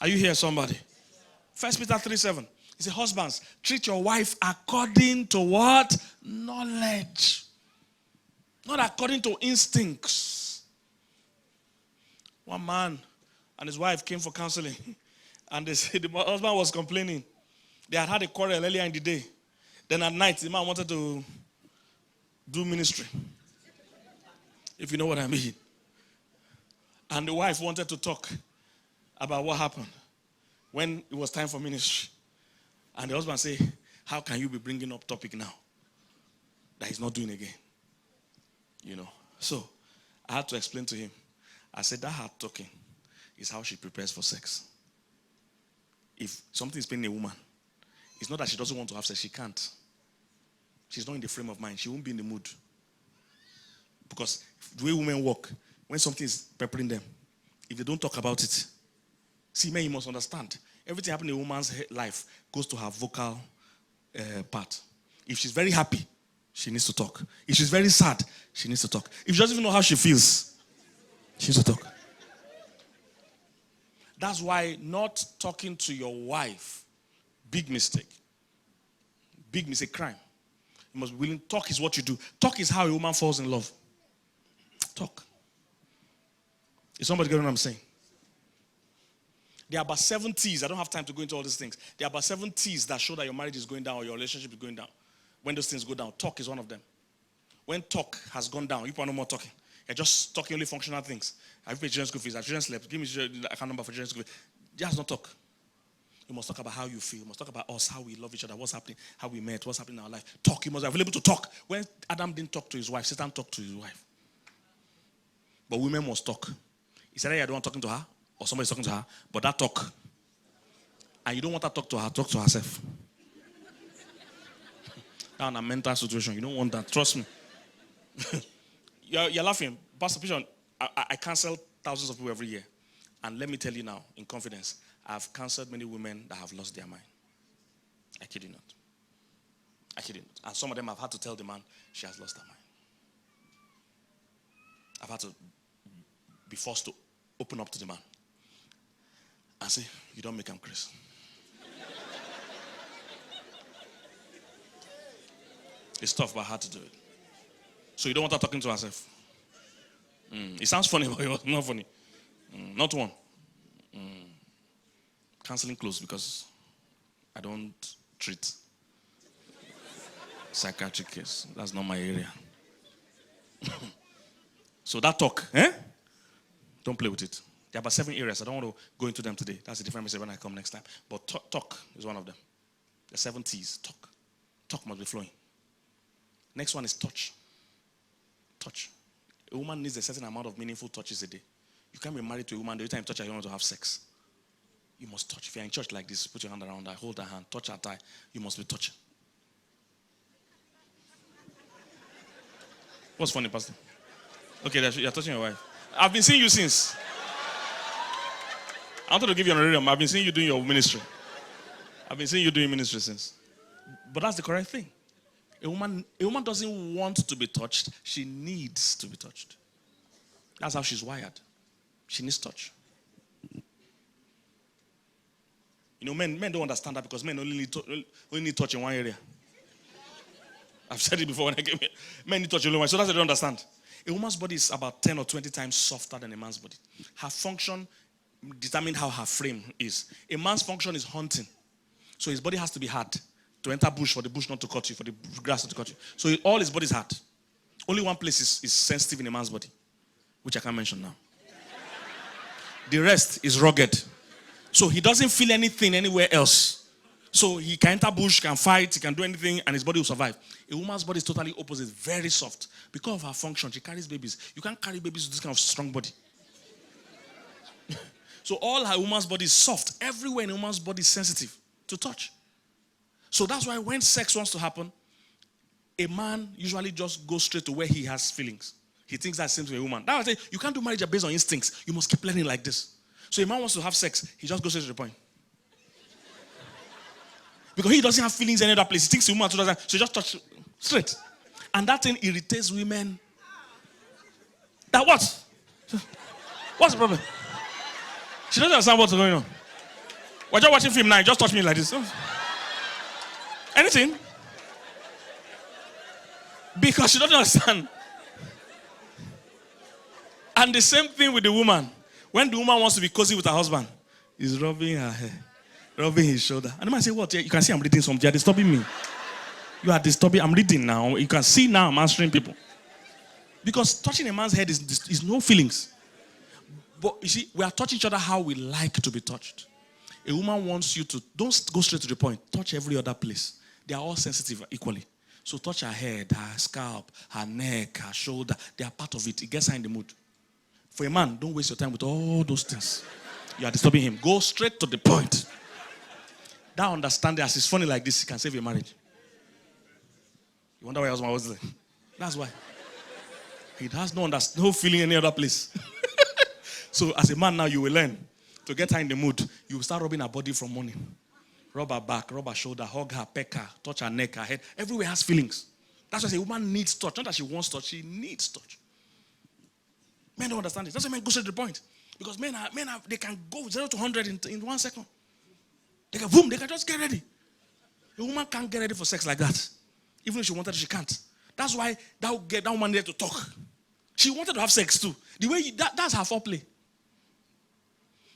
Are you here, somebody? 1 Peter 3:7. He said, husbands, treat your wife according to what? Knowledge. Not according to instincts. One man and his wife came for counseling. And they said the husband was complaining. They had a quarrel earlier in the day. Then at night, the man wanted to do ministry. If you know what I mean. And the wife wanted to talk about what happened when it was time for ministry. And the husband said, how can you be bringing up topic now that he's not doing again? You know. So I had to explain to him. I said, that hard talking is how she prepares for sex. If something is paining a woman, it's not that she doesn't want to have sex. She can't. She's not in the frame of mind. She won't be in the mood. Because the way women work, when something is peppering them, if they don't talk about it, see, man, you must understand. Everything happening in a woman's life goes to her vocal part. If she's very happy, she needs to talk. If she's very sad, she needs to talk. If she doesn't even know how she feels, she needs to talk. That's why not talking to your wife, big mistake. Big mistake, crime. You must be willing. Talk is what you do. Talk is how a woman falls in love. Talk. Is somebody getting what I'm saying? There are about 7 T's. I don't have time to go into all these things. There are about 7 T's that show that your marriage is going down or your relationship is going down. When those things go down, talk is one of them. When talk has gone down, you are no more talking. You're just talking only functional things. Have you paid children's school fees? Have children slept? Give me the account number for children's school fees. Just not talk. You must talk about how you feel. You must talk about us, how we love each other, what's happening, how we met, what's happening in our life. Talk. You must be available to talk. When Adam didn't talk to his wife, Satan talked to his wife. But women must talk. Is that you're the one talking to her? Or somebody's talking to her? But that talk. And you don't want her to talk to her, talk to herself. That's a mental situation. You don't want that. Trust me. You're laughing. Pastor Pigeon, I counsel thousands of people every year. And let me tell you now, in confidence, I've counseled many women that have lost their mind. I kid you not. I kid you not. And some of them I've had to tell the man, she has lost her mind. I've had to be forced to open up to the man and say, you don't make him Chris. It's tough, but I had to do it. So you don't want her talking to herself. It sounds funny, but it's not funny. Not one. Counseling closed because I don't treat psychiatric case. That's not my area. So that talk, don't play with it. There are about 7 areas. I don't want to go into them today. That's a different message when I come next time. But talk is one of them. The 7 T's. Talk. Talk must be flowing. Next one is touch. Touch. A woman needs a certain amount of meaningful touches a day. You can't be married to a woman the time you touch her, you want to have sex. You must touch. If you're in church like this, put your hand around her, hold her hand, touch her thigh. You must be touching. What's funny, Pastor? Okay, you're touching your wife. I've been seeing you since. I wanted to give you an honorarium. I've been seeing you doing your ministry. I've been seeing you doing ministry since. But that's the correct thing. A woman doesn't want to be touched. She needs to be touched. That's how she's wired. She needs touch. You know, men don't understand that because men only need touch in one area. I've said it before when I came here. Men need touch in one, so that's what they don't understand. A woman's body is about 10 or 20 times softer than a man's body. Her function determines how her frame is. A man's function is hunting. So his body has to be hard to enter bush for the bush not to cut you, for the grass not to cut you. So all his body is hard. Only one place is sensitive in a man's body, which I can't mention now. The rest is rugged. So he doesn't feel anything anywhere else. So he can enter bush, can fight, he can do anything, and his body will survive. A woman's body is totally opposite, very soft. Because of her function, she carries babies. You can't carry babies with this kind of strong body. So all her woman's body is soft. Everywhere in a woman's body is sensitive to touch. So that's why when sex wants to happen, a man usually just goes straight to where he has feelings. He thinks that's the same to a woman. That's why you can't do marriage based on instincts. You must keep learning like this. So a man wants to have sex, he just goes straight to the point. Because he doesn't have feelings any other place. He thinks a woman doesn't, so he just touch straight. And that thing irritates women. That what? What's the problem? She doesn't understand what's going on. We're just watching film now. Just touch me like this. Anything. Because she doesn't understand. And the same thing with the woman. When the woman wants to be cozy with her husband, he's rubbing her hair, rubbing his shoulder. And the man say, what? You can see I'm reading something. You're disturbing me. You are disturbing. I'm reading now. You can see now I'm answering people. Because touching a man's head is no feelings. But you see, we are touching each other how we like to be touched. A woman wants you to, don't go straight to the point. Touch every other place. They are all sensitive equally. So touch her head, her scalp, her neck, her shoulder. They are part of it. It gets her in the mood. For a man, don't waste your time with all those things. You are disturbing him. Go straight to the point. That understanding, as it's funny like this, can save your marriage. You wonder why your husband was there? That's why. It has no feeling any other place. So as a man now, you will learn to get her in the mood. You will start rubbing her body from morning. Rub her back, rub her shoulder, hug her, peck her, touch her neck, her head. Everywhere has feelings. That's why I say a woman needs touch. Not that she wants touch, she needs touch. Men don't understand it. That's why men go straight to the point. Because men they can go 0 to 100 in 1 second. They can boom, they can just get ready. A woman can't get ready for sex like that. Even if she wanted, she can't. That's why that woman needed to talk. She wanted to have sex too. The way that's her foreplay.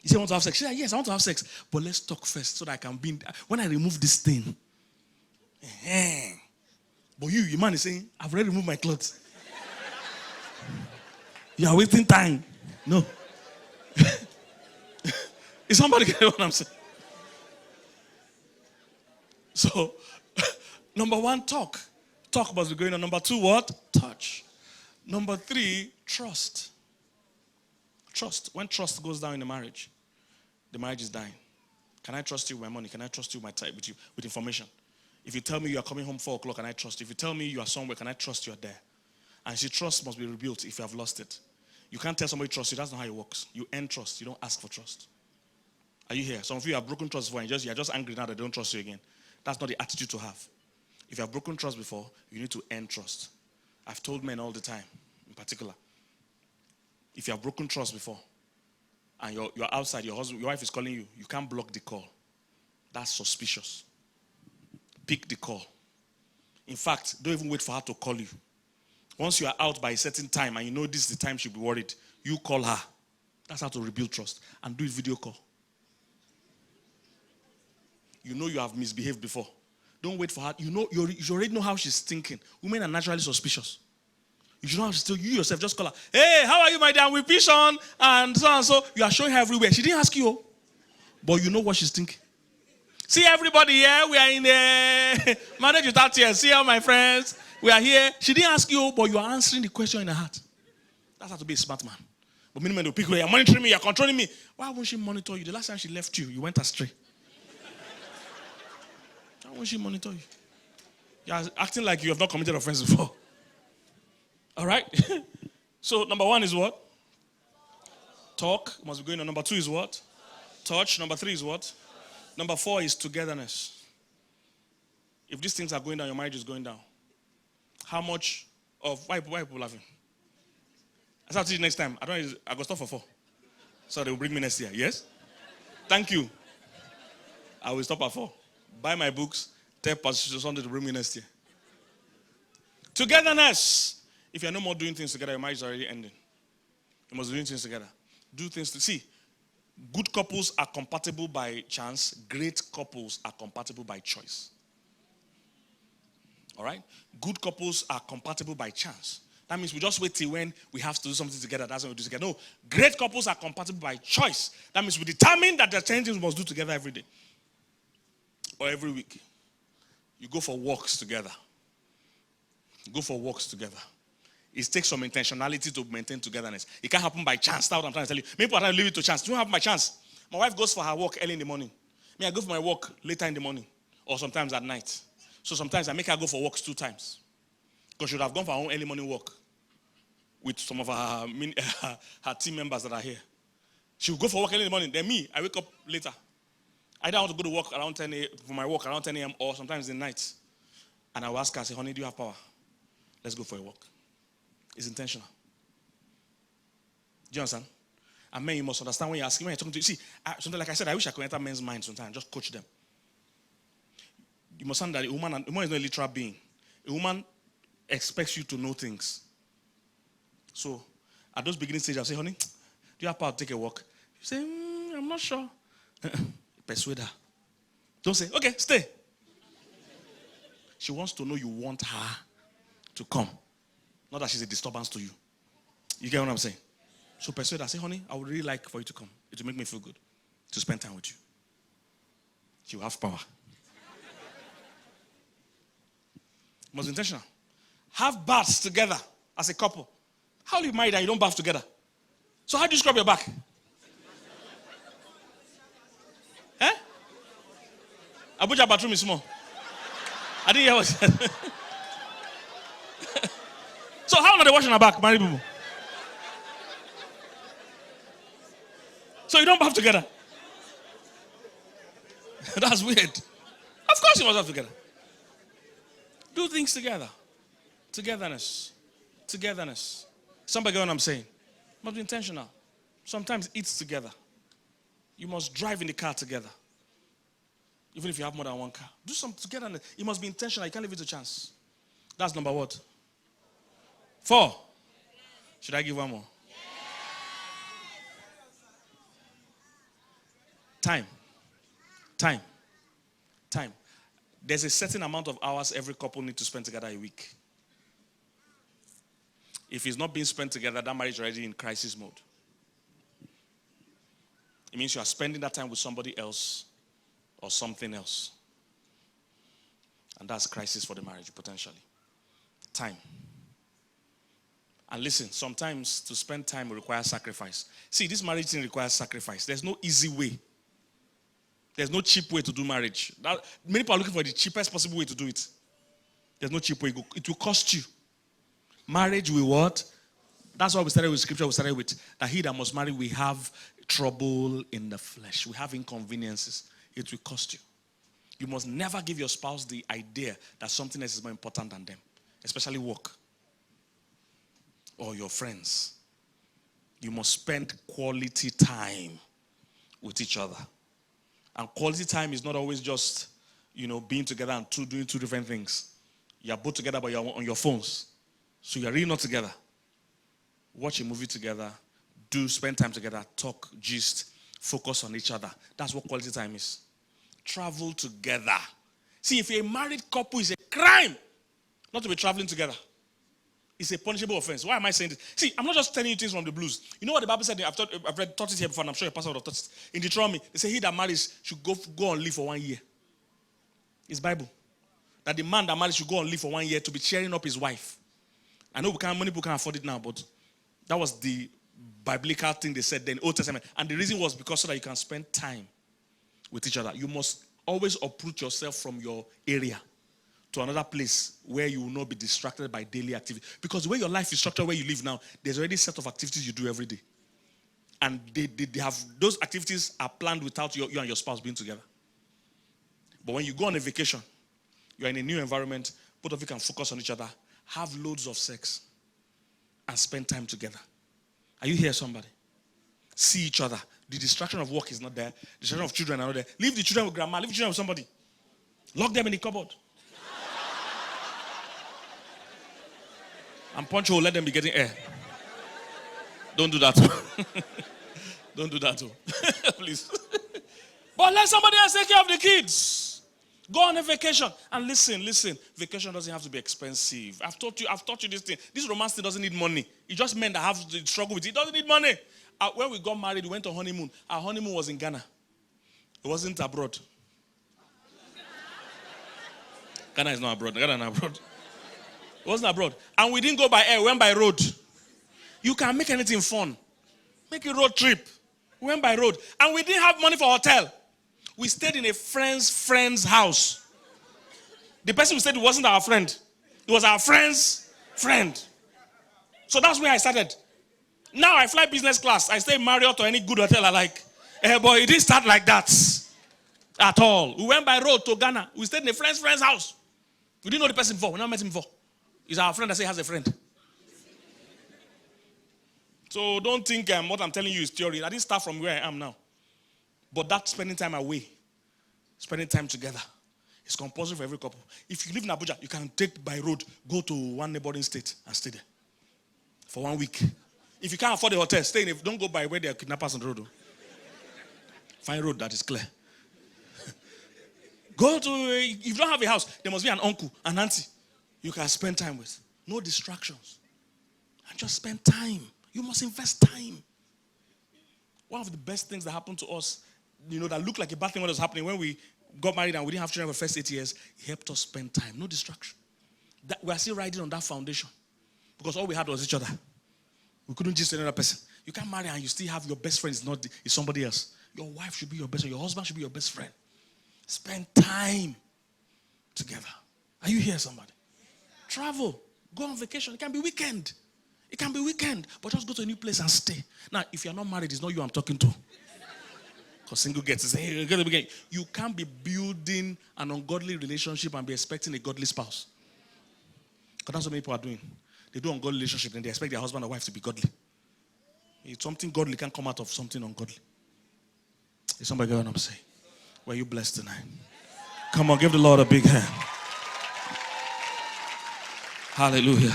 You say, I want to have sex. She said, yes, I want to have sex. But let's talk first so that I can be when I remove this thing. But you man is saying, I've already removed my clothes. You are wasting time. No. Is somebody getting what I'm saying? So, number 1, talk. Talk must be going on. Number 2, what? Touch. Number 3, trust. Trust. When trust goes down in a marriage, the marriage is dying. Can I trust you with my money? Can I trust you with my time, with information? If you tell me you are coming home 4 o'clock, can I trust you? If you tell me you are somewhere, can I trust you are there? And see, trust must be rebuilt if you have lost it. You can't tell somebody trust you. That's not how it works. You earn trust. You don't ask for trust. Are you here? Some of you have broken trust before and you're just angry now that they don't trust you again. That's not the attitude to have. If you have broken trust before, you need to earn trust. I've told men all the time, in particular, if you have broken trust before and you're outside, your wife is calling you, you can't block the call. That's suspicious. Pick the call. In fact, don't even wait for her to call you. Once you are out by a certain time and you know this is the time she'll be worried, you call her. That's how to rebuild trust. And do it video call. You know you have misbehaved before. Don't wait for her. You already know how she's thinking. Women are naturally suspicious. You should know how she's thinking. You yourself just call her. Hey, how are you, my dear? We fish on. And so and so. You are showing her everywhere. She didn't ask you. But you know what she's thinking. See everybody here. We are in the marriage without tears. See all my friends. We are here. She didn't ask you, but you are answering the question in her heart. That's how to be a smart man. But many men will pick you. You're monitoring me. You're controlling me. Why won't she monitor you? The last time she left you, you went astray. Why won't she monitor you? You're acting like you have not committed offense before. All right? So, number 1 is what? Talk. Must be going on. Number 2 is what? Touch. Number 3 is what? Number 4 is togetherness. If these things are going down, your marriage is going down. How much of... Why are people laughing? I start to you next time. I go stop for 4. So they will bring me next year. Yes? Thank you. I will stop at 4. Buy my books. Tell Pastor Sunday to bring me next year. Togetherness. If you're no more doing things together, your marriage is already ending. You must be doing things together. Do things to see. Good couples are compatible by chance. Great couples are compatible by choice. All right? Good couples are compatible by chance. That means we just wait till when we have to do something together. That's when we do together. No, great couples are compatible by choice. That means we determine that there are 10 things we must do together every day. Or every week. You go for walks together. Go for walks together. It takes some intentionality to maintain togetherness. It can't happen by chance. That's what I'm trying to tell you. Maybe I leave it to chance. It don't happen by chance. My wife goes for her walk early in the morning. Me, I go for my walk later in the morning. Or sometimes at night. So sometimes I make her go for walks 2 times. Because she would have gone for her own early morning walk with some of her team members that are here. She will go for walk early in the morning. Then me, I wake up later. Either I want to go to work around 10 a.m. for my walk around 10 a.m. or sometimes in the night. And I will ask her, I say, honey, do you have power? Let's go for a walk. It's intentional. Do you understand? And men, you must understand when you're asking, when you're talking to, see, something like I said, I wish I could enter men's minds sometimes and just coach them. You must understand that a woman is not a literal being. A woman expects you to know things. So, at those beginning stages, I'll say, honey, do you have power to take a walk? You say, I'm not sure. Persuade her. Don't say, okay, stay. She wants to know you want her to come. Not that she's a disturbance to you. You get what I'm saying? So persuade her. Say, honey, I would really like for you to come. It will make me feel good to spend time with you. She will have power. Must be intentional. Have baths together as a couple. How do you marry that you don't bath together? So how do you scrub your back? Eh? Abuja bathroom is small. I didn't hear what you said. So how are they washing her back, married people? So you don't bath together? That's weird. Of course you must have together. Do things together. Togetherness. Togetherness. Somebody get what I'm saying? Must be intentional. Sometimes eat together. You must drive in the car together. Even if you have more than one car. Do something together. It must be intentional. You can't leave it to chance. That's number what? 4. Should I give one more? Time. Time. Time. There's a certain amount of hours every couple need to spend together a week. If it's not being spent together, that marriage is already in crisis mode. It means you are spending that time with somebody else or something else. And that's crisis for the marriage, potentially. Time. And listen, sometimes to spend time requires sacrifice. See, this marriage thing requires sacrifice. There's no easy way. There's no cheap way to do marriage. Many people are looking for the cheapest possible way to do it. There's no cheap way. It will cost you. Marriage will what? That's why we started with scripture. We started with that he that must marry will have trouble in the flesh. We have inconveniences. It will cost you. You must never give your spouse the idea that something else is more important than them. Especially work. Or your friends. You must spend quality time with each other. And quality time is not always just, being together and doing two different things. You're both together, but you're on your phones. So you're really not together. Watch a movie together. Spend time together. Talk, gist, focus on each other. That's what quality time is. Travel together. See, if you're a married couple, it's a crime not to be traveling together. It's a punishable offense. Why am I saying this? See, I'm not just telling you things from the blues. You know what the Bible said? I've taught it here before, and I'm sure your pastor would have taught it. In Deuteronomy, they say he that marries should go on leave for 1 year. It's Bible. That the man that marries should go on leave for 1 year to be cheering up his wife. I know many people can't afford it now, but that was the biblical thing they said then, Old Testament. And the reason was because so that you can spend time with each other. You must always uproot yourself from your area to another place where you will not be distracted by daily activity. Because the way your life is structured, where you live now, there's already a set of activities you do every day. And they have, those activities are planned without you and your spouse being together. But when you go on a vacation, you're in a new environment, both of you can focus on each other, have loads of sex, and spend time together. Are you here, somebody? See each other. The distraction of work is not there. The distraction of children are not there. Leave the children with grandma. Leave the children with somebody. Lock them in the cupboard. And punch hole, let them be getting air. Don't do that. Don't do that, please. But let somebody else take care of the kids. Go on a vacation. And listen. Vacation doesn't have to be expensive. I've taught you this thing. This romance thing doesn't need money. It's just men that have to struggle with it. It doesn't need money. When we got married, we went on honeymoon. Our honeymoon was in Ghana. It wasn't abroad. Ghana is not abroad. Ghana is not abroad. It wasn't abroad. And we didn't go by air. We went by road. You can make anything fun. Make a road trip. We went by road. And we didn't have money for hotel. We stayed in a friend's house. The person we stayed with wasn't our friend. It was our friend's friend. So that's where I started. Now I fly business class. I stay in Marriott or any good hotel I like. But it didn't start like that at all. We went by road to Ghana. We stayed in a friend's house. We didn't know the person before. We never met him before. He's our friend that says he has a friend. So don't think what I'm telling you is theory. I didn't start from where I am now. But that spending time away, spending time together, is compulsory for every couple. If you live in Abuja, you can take by road, go to one neighboring state and stay there for 1 week. If you can't afford a hotel, stay in it. Don't go by where there are kidnappers on the road. Find a road that is clear. Go to, if you don't have a house, there must be an uncle, an auntie you can spend time with. No distractions. And just spend time. You must invest time. One of the best things that happened to us, that looked like a bad thing when it was happening, when we got married and we didn't have children for the first 8 years, it helped us spend time. No distraction. We are still riding on that foundation. Because all we had was each other. We couldn't just another person. You can't marry and you still have your best friend is somebody else. Your wife should be your best friend. Your husband should be your best friend. Spend time together. Are you here, somebody? Travel. Go on vacation. It can be weekend. It can be weekend. But just go to a new place and stay. Now, if you're not married, it's not you I'm talking to. Because single gets to say, hey, you can't be building an ungodly relationship and be expecting a godly spouse. Because that's what many people are doing. They do ungodly relationship and they expect their husband or wife to be godly. It's something godly can come out of something ungodly. Is somebody going to say? Were you blessed tonight? Come on, give the Lord a big hand. Hallelujah.